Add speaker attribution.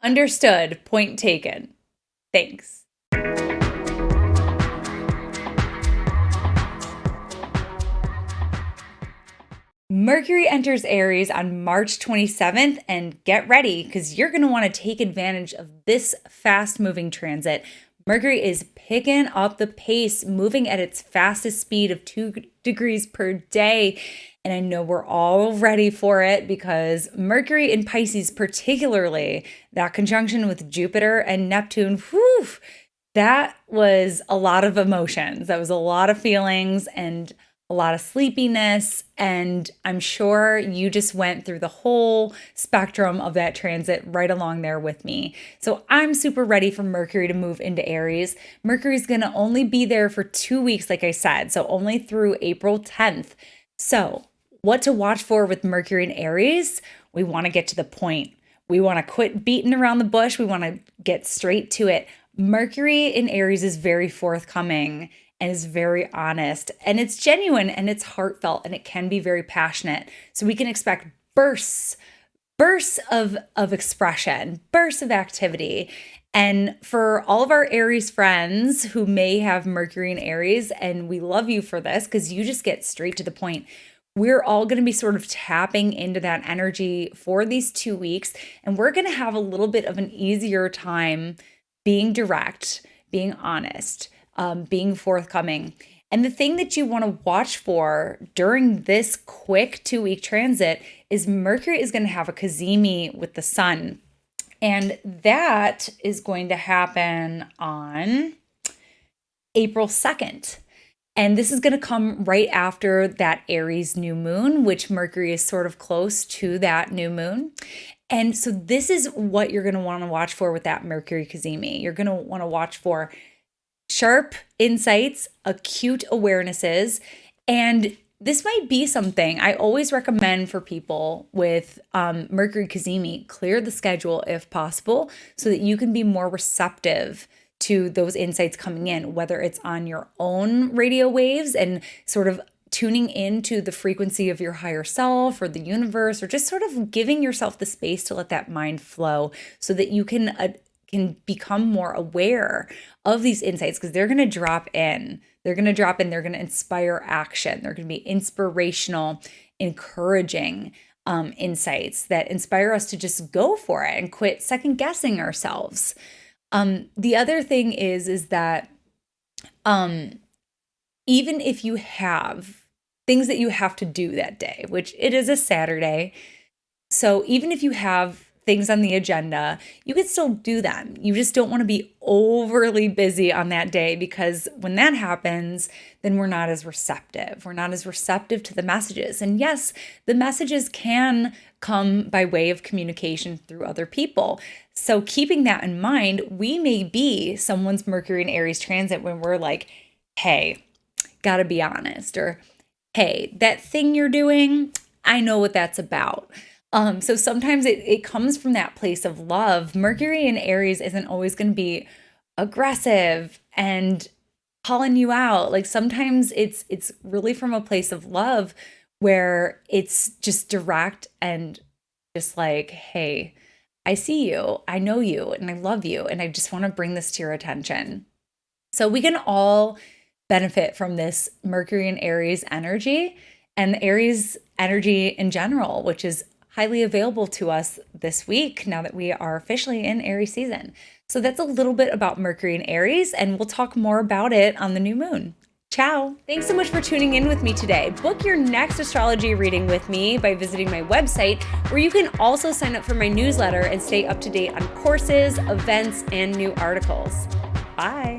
Speaker 1: Understood. Point taken. Thanks. Mercury enters Aries on March 27th, and get ready because you're going to want to take advantage of this fast-moving transit. Mercury is picking up the pace, moving at its fastest speed of 2 degrees per day. And I know we're all ready for it because Mercury in Pisces, particularly that conjunction with Jupiter and Neptune, whew, that was a lot of emotions. That was a lot of feelings and a lot of sleepiness. And I'm sure you just went through the whole spectrum of that transit right along there with me. So I'm super ready for Mercury to move into Aries. Mercury's going to only be there for 2 weeks, like I said, so only through April 10th. So what to watch for with Mercury in Aries? We want to get to the point. We want to quit beating around the bush. We want to get straight to it. Mercury in Aries is very forthcoming and is very honest, and it's genuine and it's heartfelt, and it can be very passionate. So we can expect bursts of expression, bursts of activity. And for all of our Aries friends who may have Mercury in Aries, and we love you for this because you just get straight to the point, we're all going to be sort of tapping into that energy for these 2 weeks, and we're going to have a little bit of an easier time being direct, being honest, being forthcoming. And the thing that you want to watch for during this quick 2-week transit is Mercury is going to have a Cazimi with the sun. And that is going to happen on April 2nd. And this is going to come right after that Aries new moon, which Mercury is sort of close to that new moon. And so this is what you're going to want to watch for with that Mercury Cazimi. You're going to want to watch for sharp insights, acute awarenesses, and this might be something I always recommend for people with Mercury Cazimi. Clear the schedule if possible so that you can be more receptive to those insights coming in, whether it's on your own radio waves and sort of tuning into the frequency of your higher self or the universe, or just sort of giving yourself the space to let that mind flow so that you can become more aware of these insights, because they're going to drop in. They're going to inspire action. They're going to be inspirational, encouraging insights that inspire us to just go for it and quit second guessing ourselves. The other thing is that even if you have things that you have to do that day, which it is a Saturday, so even if you have things on the agenda, you could still do them. You just don't want to be overly busy on that day, because when that happens, then we're not as receptive. We're not as receptive to the messages. And yes, the messages can come by way of communication through other people. So keeping that in mind, we may be someone's Mercury in Aries transit when we're like, hey, gotta be honest, or hey, that thing you're doing, I know what that's about. So sometimes it comes from that place of love. Mercury in Aries isn't always going to be aggressive and calling you out. Like sometimes it's really from a place of love where it's just direct and just like, hey, I see you, I know you, and I love you, and I just want to bring this to your attention. So we can all benefit from this Mercury in Aries energy and the Aries energy in general, which is highly available to us this week now that we are officially in Aries season. So that's a little bit about Mercury in Aries, and we'll talk more about it on the new moon. Ciao. Thanks so much for tuning in with me today. Book your next astrology reading with me by visiting my website, where you can also sign up for my newsletter and stay up to date on courses, events, and new articles. Bye.